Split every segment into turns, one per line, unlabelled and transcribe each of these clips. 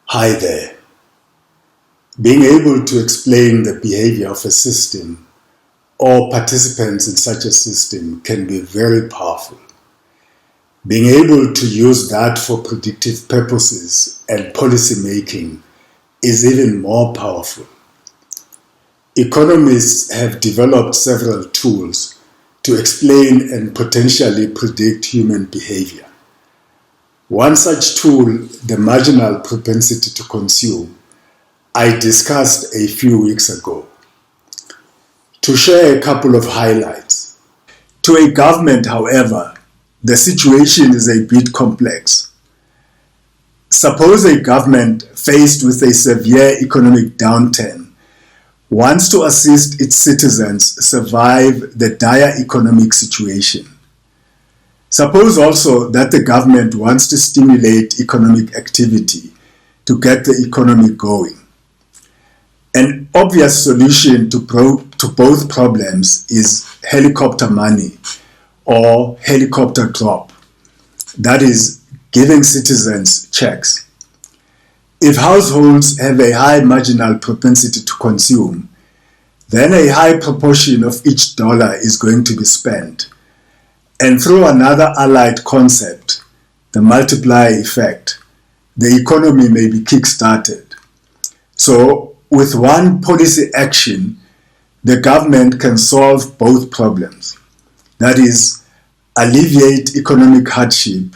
Hi there. Being able to explain the behavior of a system or participants in such a system can be very powerful. Being able to use that for predictive purposes and policy making is even more powerful. Economists have developed several tools to explain and potentially predict human behavior. One such tool, the marginal propensity to consume, I discussed a few weeks ago. To share a couple of highlights. To a government, however, the situation is a bit complex. Suppose a government faced with a severe economic downturn wants to assist its citizens survive the dire economic situation. Suppose also that the government wants to stimulate economic activity to get the economy going. An obvious solution to both problems is helicopter money or helicopter drop, that is, giving citizens checks. If households have a high marginal propensity to consume, then a high proportion of each dollar is going to be spent. And through another allied concept, the multiplier effect, the economy may be kick-started. So, with one policy action, the government can solve both problems. That is, alleviate economic hardship,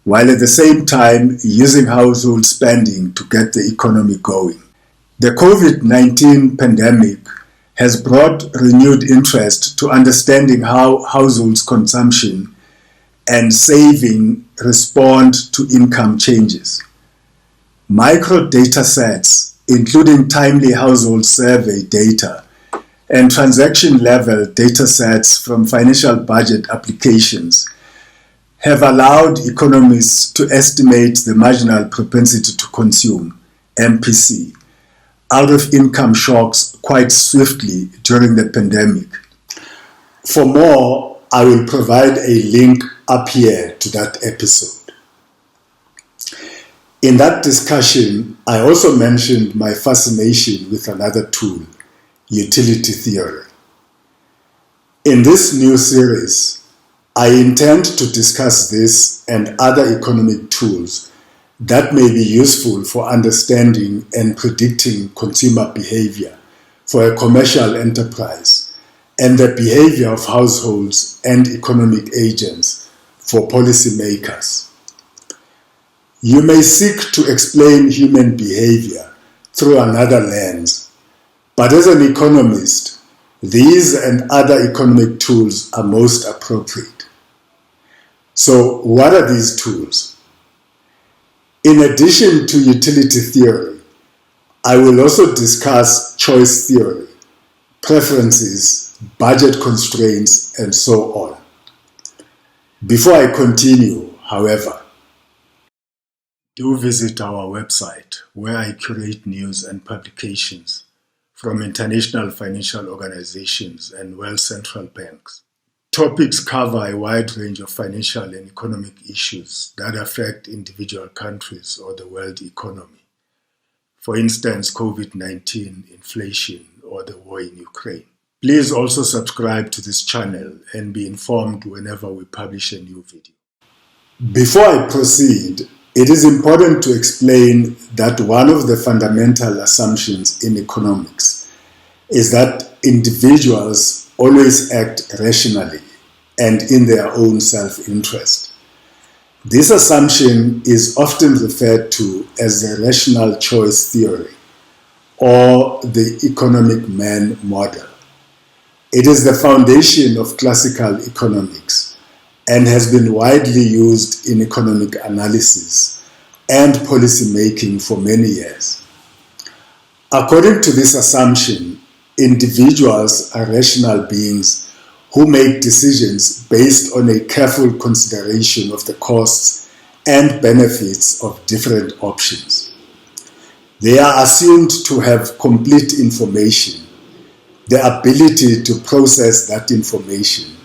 while at the same time using household spending to get the economy going. The COVID-19 pandemic has brought renewed interest to understanding how households' consumption and saving respond to income changes. Micro data sets, including timely household survey data and transaction-level data sets from financial budget applications, have allowed economists to estimate the marginal propensity to consume, MPC, out of income shocks quite swiftly during the pandemic. For more, I will provide a link up here to that episode. In that discussion, I also mentioned my fascination with another tool, utility theory. In this new series, I intend to discuss this and other economic tools that may be useful for understanding and predicting consumer behavior for a commercial enterprise and the behavior of households and economic agents for policymakers. You may seek to explain human behavior through another lens, but as an economist, these and other economic tools are most appropriate. So, what are these tools? In addition to utility theory, I will also discuss choice theory, preferences, budget constraints, and so on. Before I continue, however, do visit our website where I curate news and publications from international financial organizations and world central banks. Topics cover a wide range of financial and economic issues that affect individual countries or the world economy. For instance, COVID-19, inflation, or the war in Ukraine. Please also subscribe to this channel and be informed whenever we publish a new video. Before I proceed, it is important to explain that one of the fundamental assumptions in economics is that individuals always act rationally and in their own self-interest. This assumption is often referred to as the rational choice theory or the economic man model. It is the foundation of classical economics and has been widely used in economic analysis and policy making for many years. According to this assumption, individuals are rational beings who make decisions based on a careful consideration of the costs and benefits of different options. They are assumed to have complete information, the ability to process that information,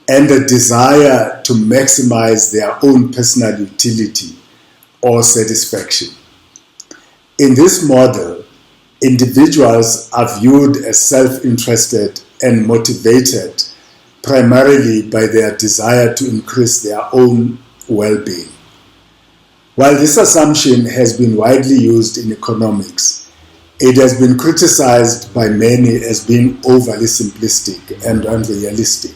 and a desire to maximize their own personal utility or satisfaction. In this model, individuals are viewed as self-interested and motivated primarily by their desire to increase their own well-being. While this assumption has been widely used in economics, it has been criticized by many as being overly simplistic and unrealistic.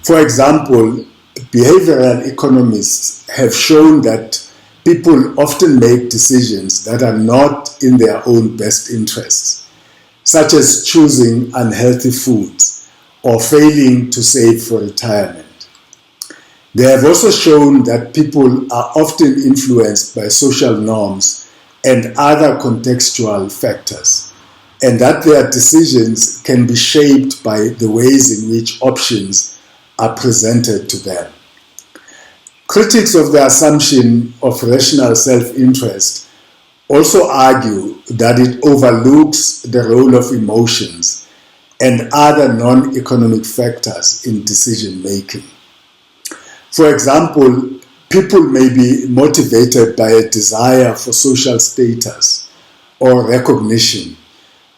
For example, behavioral economists have shown that people often make decisions that are not in their own best interests, such as choosing unhealthy foods or failing to save for retirement. They have also shown that people are often influenced by social norms and other contextual factors, and that their decisions can be shaped by the ways in which options are presented to them. Critics of the assumption of rational self-interest also argue that it overlooks the role of emotions and other non-economic factors in decision-making. For example, people may be motivated by a desire for social status or recognition,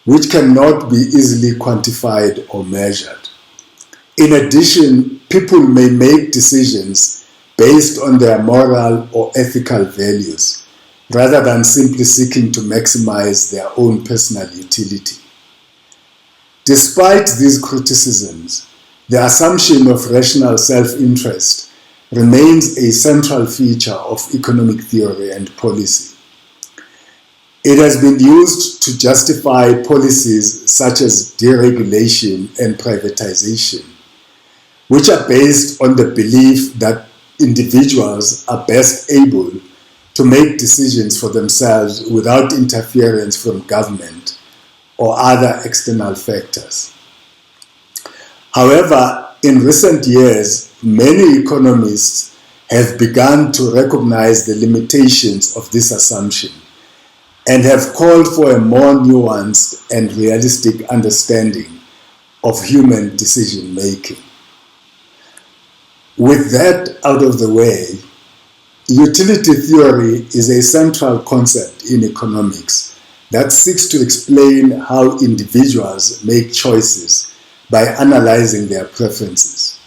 which cannot be easily quantified or measured. In addition, people may make decisions based on their moral or ethical values, rather than simply seeking to maximize their own personal utility. Despite these criticisms, the assumption of rational self-interest remains a central feature of economic theory and policy. It has been used to justify policies such as deregulation and privatization, which are based on the belief that individuals are best able to make decisions for themselves without interference from government or other external factors. However, in recent years, many economists have begun to recognize the limitations of this assumption and have called for a more nuanced and realistic understanding of human decision-making. With that out of the way, utility theory is a central concept in economics that seeks to explain how individuals make choices by analyzing their preferences.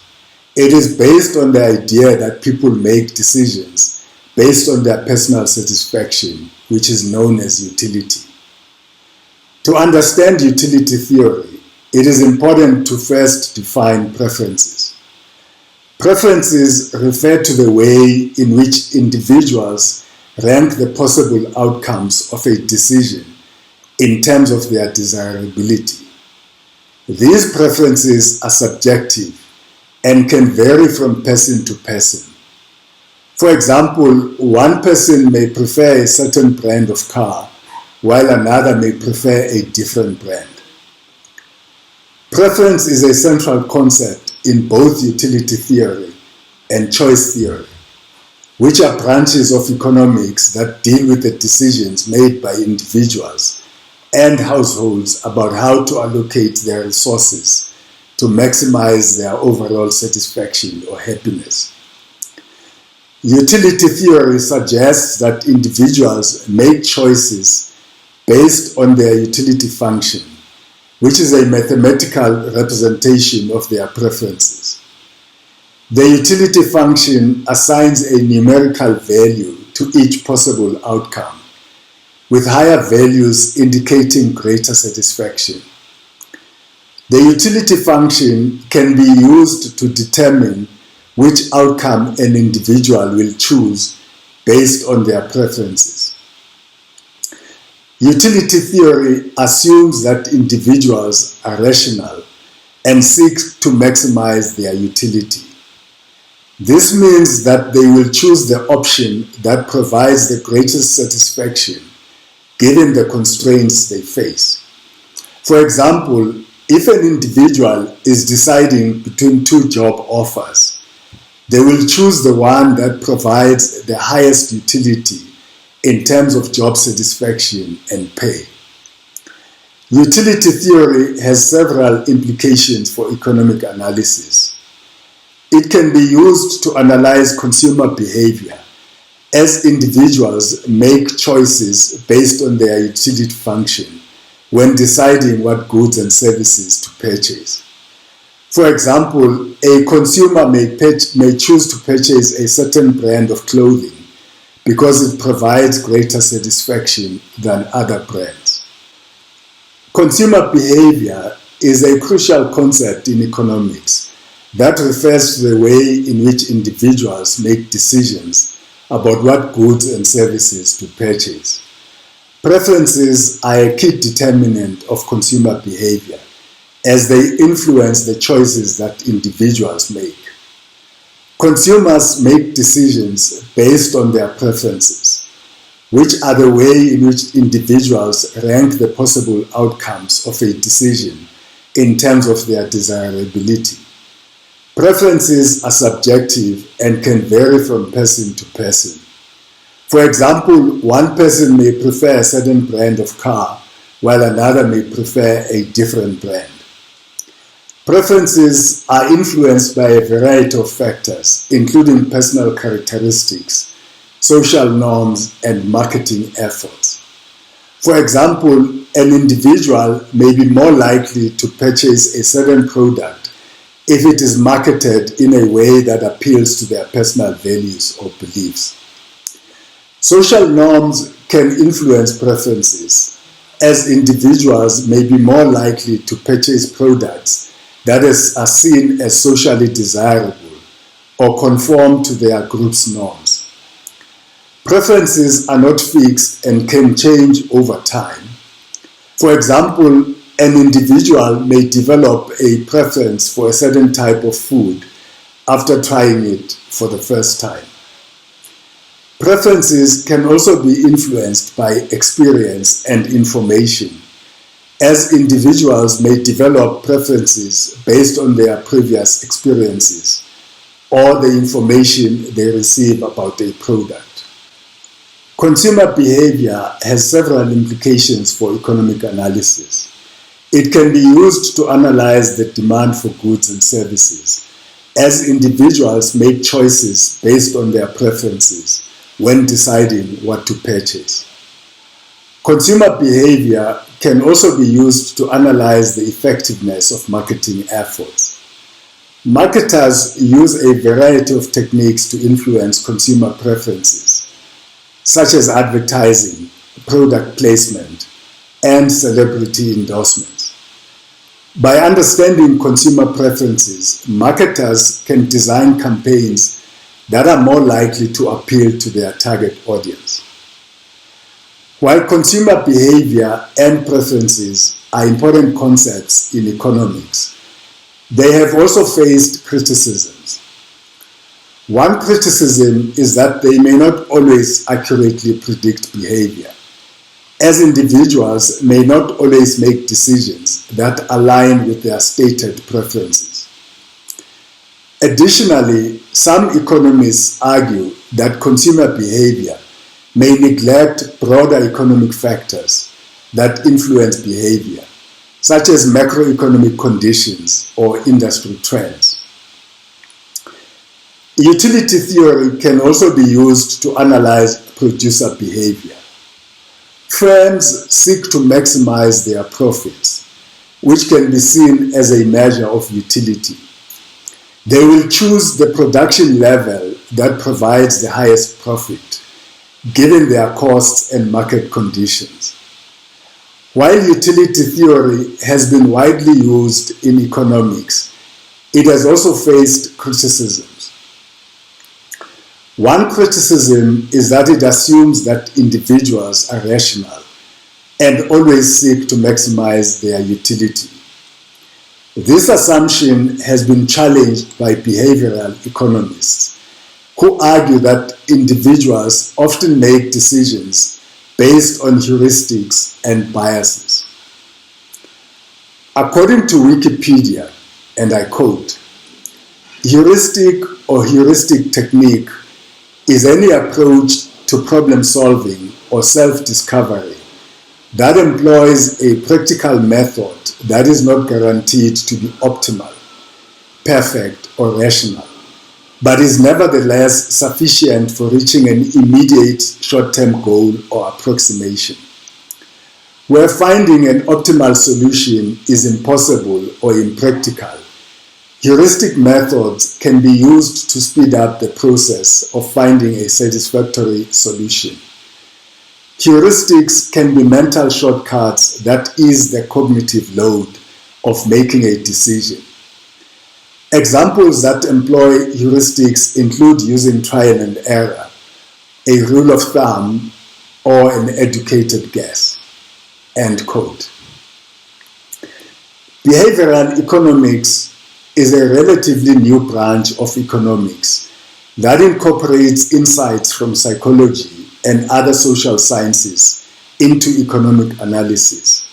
It is based on the idea that people make decisions based on their personal satisfaction, which is known as utility. To understand utility theory, it is important to first define preferences. Preferences refer to the way in which individuals rank the possible outcomes of a decision in terms of their desirability. These preferences are subjective and can vary from person to person. For example, one person may prefer a certain brand of car, while another may prefer a different brand. Preference is a central concept in both utility theory and choice theory, which are branches of economics that deal with the decisions made by individuals and households about how to allocate their resources to maximize their overall satisfaction or happiness. Utility theory suggests that individuals make choices based on their utility function, which is a mathematical representation of their preferences. The utility function assigns a numerical value to each possible outcome, with higher values indicating greater satisfaction. The utility function can be used to determine which outcome an individual will choose based on their preferences. Utility theory assumes that individuals are rational and seek to maximize their utility. This means that they will choose the option that provides the greatest satisfaction given the constraints they face. For example, if an individual is deciding between two job offers, they will choose the one that provides the highest utility in terms of job satisfaction and pay. Utility theory has several implications for economic analysis. It can be used to analyze consumer behavior as individuals make choices based on their utility function when deciding what goods and services to purchase. For example, a consumer may choose to purchase a certain brand of clothing because it provides greater satisfaction than other brands. Consumer behavior is a crucial concept in economics that refers to the way in which individuals make decisions about what goods and services to purchase. Preferences are a key determinant of consumer behavior, as they influence the choices that individuals make. Consumers make decisions based on their preferences, which are the way in which individuals rank the possible outcomes of a decision in terms of their desirability. Preferences are subjective and can vary from person to person. For example, one person may prefer a certain brand of car, while another may prefer a different brand. Preferences are influenced by a variety of factors, including personal characteristics, social norms, and marketing efforts. For example, an individual may be more likely to purchase a certain product if it is marketed in a way that appeals to their personal values or beliefs. Social norms can influence preferences, as individuals may be more likely to purchase products that are seen as socially desirable or conform to their group's norms. Preferences are not fixed and can change over time. For example, an individual may develop a preference for a certain type of food after trying it for the first time. Preferences can also be influenced by experience and information, as individuals may develop preferences based on their previous experiences or the information they receive about a product. Consumer behavior has several implications for economic analysis. It can be used to analyze the demand for goods and services, as individuals make choices based on their preferences when deciding what to purchase. Consumer behavior can also be used to analyze the effectiveness of marketing efforts. Marketers use a variety of techniques to influence consumer preferences, such as advertising, product placement, and celebrity endorsements. By understanding consumer preferences, marketers can design campaigns that are more likely to appeal to their target audience. While consumer behavior and preferences are important concepts in economics, they have also faced criticisms. One criticism is that they may not always accurately predict behavior, as individuals may not always make decisions that align with their stated preferences. Additionally, some economists argue that consumer behavior may neglect broader economic factors that influence behavior, such as macroeconomic conditions or industry trends. Utility theory can also be used to analyze producer behavior. Firms seek to maximize their profits, which can be seen as a measure of utility. They will choose the production level that provides the highest profit, given their costs and market conditions. While utility theory has been widely used in economics, it has also faced criticisms. One criticism is that it assumes that individuals are rational and always seek to maximize their utility. This assumption has been challenged by behavioral economists, who argue that individuals often make decisions based on heuristics and biases. According to Wikipedia, and I quote, "Heuristic or heuristic technique is any approach to problem solving or self-discovery that employs a practical method that is not guaranteed to be optimal, perfect, or rational, but is nevertheless sufficient for reaching an immediate short-term goal or approximation. Where finding an optimal solution is impossible or impractical, heuristic methods can be used to speed up the process of finding a satisfactory solution. Heuristics can be mental shortcuts that ease the cognitive load of making a decision. Examples that employ heuristics include using trial and error, a rule of thumb, or an educated guess. End quote. Behavioral economics is a relatively new branch of economics that incorporates insights from psychology and other social sciences into economic analysis.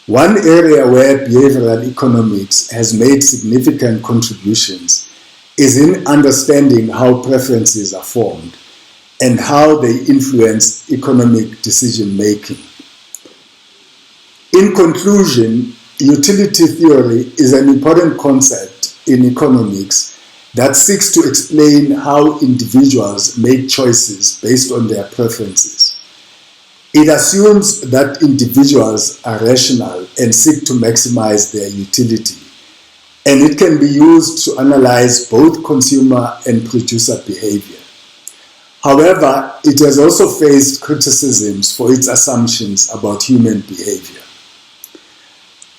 One area where behavioral economics has made significant contributions is in understanding how preferences are formed and how they influence economic decision-making. In conclusion, utility theory is an important concept in economics that seeks to explain how individuals make choices based on their preferences. It assumes that individuals are rational and seek to maximize their utility, and it can be used to analyze both consumer and producer behavior. However, it has also faced criticisms for its assumptions about human behavior.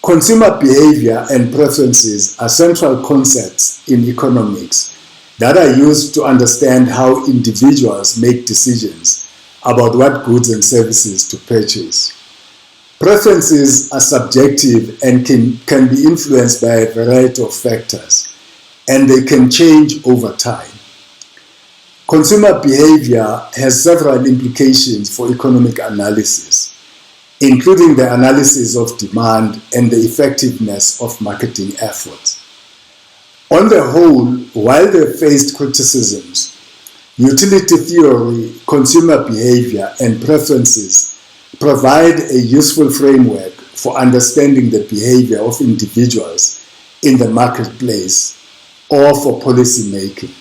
Consumer behavior and preferences are central concepts in economics that are used to understand how individuals make decisions about what goods and services to purchase. Preferences are subjective and can be influenced by a variety of factors, and they can change over time. Consumer behavior has several implications for economic analysis, including the analysis of demand and the effectiveness of marketing efforts. On the whole, while they faced criticisms, utility theory, consumer behavior, and preferences provide a useful framework for understanding the behavior of individuals in the marketplace or for policy making.